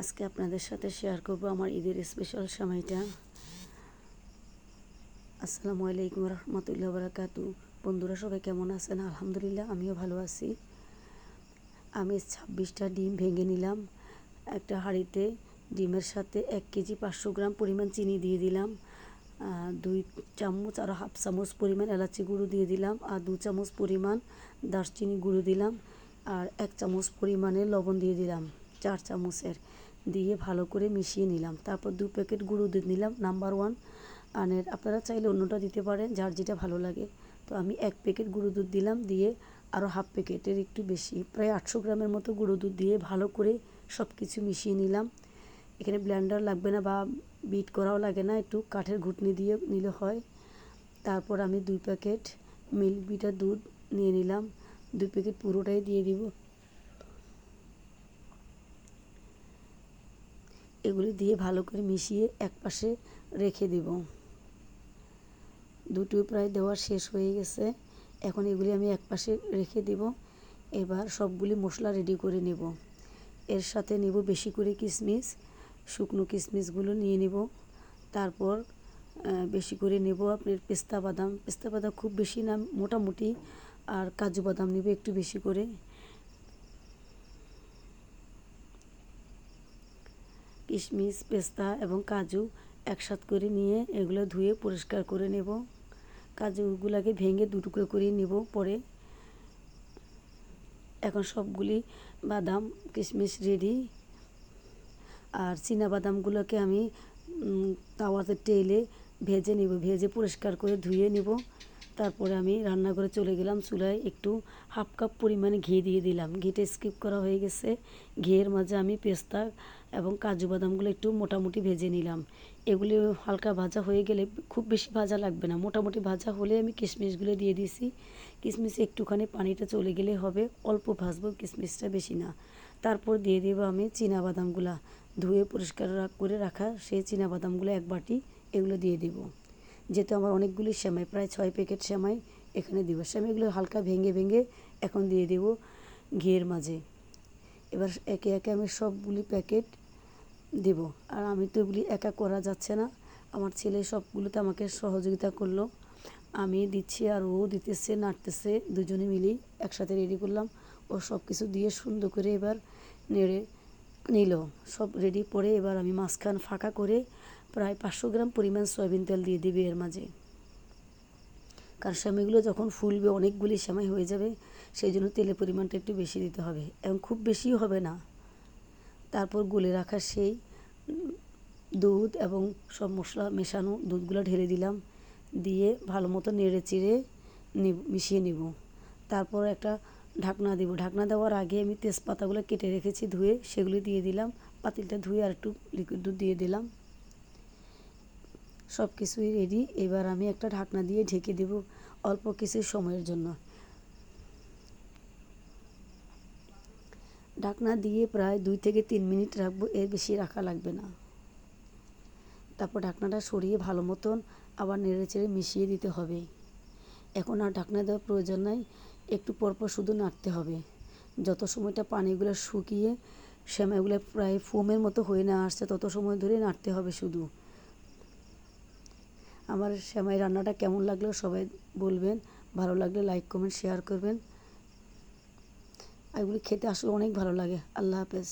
আজকে আপনাদের সাথে শেয়ার করব আমার ঈদের স্পেশাল সময়টা। আসসালামু আলাইকুম রহমতুল্লাহ বারাকাতু। বন্ধুরা সবাই কেমন আছেন? আলহামদুলিল্লাহ আমিও ভালো আছি। আমি 26টা ডিম ভেঙে নিলাম একটা হাঁড়িতে। ডিমের সাথে 1 কেজি 500 গ্রাম পরিমাণ চিনি দিয়ে দিলাম, 2 চামচ আর হাফ চামচ পরিমাণ এলাচি গুঁড়ো দিয়ে দিলাম, আর 2 চামচ পরিমাণ দারচিনি গুঁড়ো দিলাম, আর 1 চামচ পরিমাণে লবণ দিয়ে দিলাম, 4 চামচের দিয়ে ভালো করে মিশিয়ে নিলাম। তারপর 2 প্যাকেট গুঁড়ো দুধ নিলাম নাম্বার 1 আনের। আপনারা চাইলে অন্যটা দিতে পারেন, যার যেটা ভালো লাগে। তো আমি 1 প্যাকেট গুঁড়ো দুধ দিলাম, দিয়ে আরও হাফ প্যাকেটের একটু বেশি প্রায় 800 গ্রামের মতো গুঁড়ো দুধ দিয়ে ভালো করে সব কিছু মিশিয়ে নিলাম। এখানে ব্লেন্ডার লাগবে না বা বিট করাও লাগে না, একটু কাঠের ঘুটনি দিয়ে নিলে হয়। তারপর আমি 2 প্যাকেট মিল্ক বিটার দুধ নিয়ে নিলাম, 2 প্যাকেট পুরোটাই দিয়ে দিব। এগুলি দিয়ে ভালো করে মিশিয়ে একপাশে রেখে দেব। দুটো প্রায় দেওয়া শেষ হয়ে গেছে, এখন এগুলি আমি একপাশে রেখে দেব। এবার সবগুলি মশলা রেডি করে নেব। এর সাথে নেব বেশি করে কিশমিশ, শুকনো কিশমিশগুলো নিয়ে নেব। তারপর বেশি করে নেব আপনার পেস্তা বাদাম। পেস্তা বাদাম খুব বেশি না, মোটামুটি। আর কাজু বাদাম নেব একটু বেশি করে। কিশমিশ, পেস্তা এবং কাজু একসাথে করে নিয়ে এগুলো ধুয়ে পরিষ্কার করে নেব। কাজুগুলোকে ভেঙে 2 টুকরো করে নেব পরে। এখন সবগুলি বাদাম কিশমিশ রেডি। আর বাদামগুলোকে আমি তাওয়াতে তেলে ভেজে নেব, ভেজে পরিষ্কার করে ধুয়ে নেব। তারপরে আমি রান্নাঘরে চলে গেলাম। চুলায় একটু হাফ কাপ পরিমাণে ঘি দিয়ে দিলাম, ঘিটা স্কিপ করা হয়ে গেছে। ঘিয়ের মাঝে আমি পেস্তা এবং কাজু বাদামগুলো একটু মোটামুটি ভেজে নিলাম। এগুলি হালকা ভাজা হয়ে গেলে, খুব বেশি ভাজা লাগবে না, মোটামুটি ভাজা হলে আমি কিশমিশগুলো দিয়ে দিয়েছি। কিশমিশে একটুখানি পানিটা চলে গেলে হবে, অল্প ভাজবো, কিশমিশটা বেশি না। তারপর দিয়ে দেব আমি বাদামগুলা, ধুয়ে পরিষ্কার করে রাখা সেই বাদামগুলো 1 বাটি এগুলো দিয়ে দেব। যেহেতু আমার অনেকগুলি সেমাই, প্রায় 6 প্যাকেট সেমাই এখানে দিব। সেমাইগুলো হালকা ভেঙে ভেঙে এখন দিয়ে দেব ঘিয়ের মাঝে। এবার একে একে আমি সবগুলি প্যাকেট দেব। আর আমি তো এগুলি একা করা যাচ্ছে না, আমার ছেলে সবগুলোতে আমাকে সহযোগিতা করলো। আমি দিচ্ছি আর ও দিতেছে, নাড়তেছে, দুজনে মিলেই একসাথে রেডি করলাম। ও সব কিছু দিয়ে সুন্দর করে এবার নেড়ে নিল। সব রেডি পরে এবার আমি মাঝখান ফাঁকা করে প্রায় 500 গ্রাম পরিমাণ সয়াবিন তেল দিয়ে দিবি এর মাঝে। কারণ সেমাইগুলো যখন ফুলবে অনেকগুলি সেমাই হয়ে যাবে, সেই জন্য তেলের পরিমাণটা একটু বেশি দিতে হবে এবং খুব বেশিও হবে না। তারপর গুলে রাখা সেই দুধ এবং সব মশলা মেশানো দুধগুলো ঢেলে দিলাম, দিয়ে ভালো মতো নেড়ে চেড়ে মিশিয়ে নেব। তারপর একটা ঢাকনা দেব। ঢাকনা দেওয়ার আগে আমি তেজপাতাগুলো কেটে রেখেছি ধুয়ে, সেগুলি দিয়ে দিলাম। পাতিলটা ধুয়ে আর একটু লিকুইড দুধ দিয়ে দিলাম। সব কিছুই রেডি। এবার আমি একটা ঢাকনা দিয়ে ঢেকে দেব অল্প কিছু সময়ের জন্য। ঢাকনা দিয়ে প্রায় 2 থেকে 3 মিনিট রাখবো, এর বেশি রাখা লাগবে না। তারপর ঢাকনাটা সরিয়ে ভালো মতন আবার নেড়ে চেড়ে মিশিয়ে দিতে হবে। এখন আর ঢাকনা দেওয়ার প্রয়োজন নাই, একটু পরপর শুধু নাড়তে হবে। যত সময়টা পানিগুলো শুকিয়ে সেমাইগুলো প্রায় ফোমের মতো হয়ে না আসছে, তত সময় ধরে নাড়তে হবে শুধু। আমার সেমাই রান্নাটা কেমন লাগলো সবাই বলবেন, ভালো লাগলে লাইক কমেন্ট শেয়ার করবেন। এগুলি খেতে আসলে অনেক ভালো লাগে। আল্লাহ হাফেজ।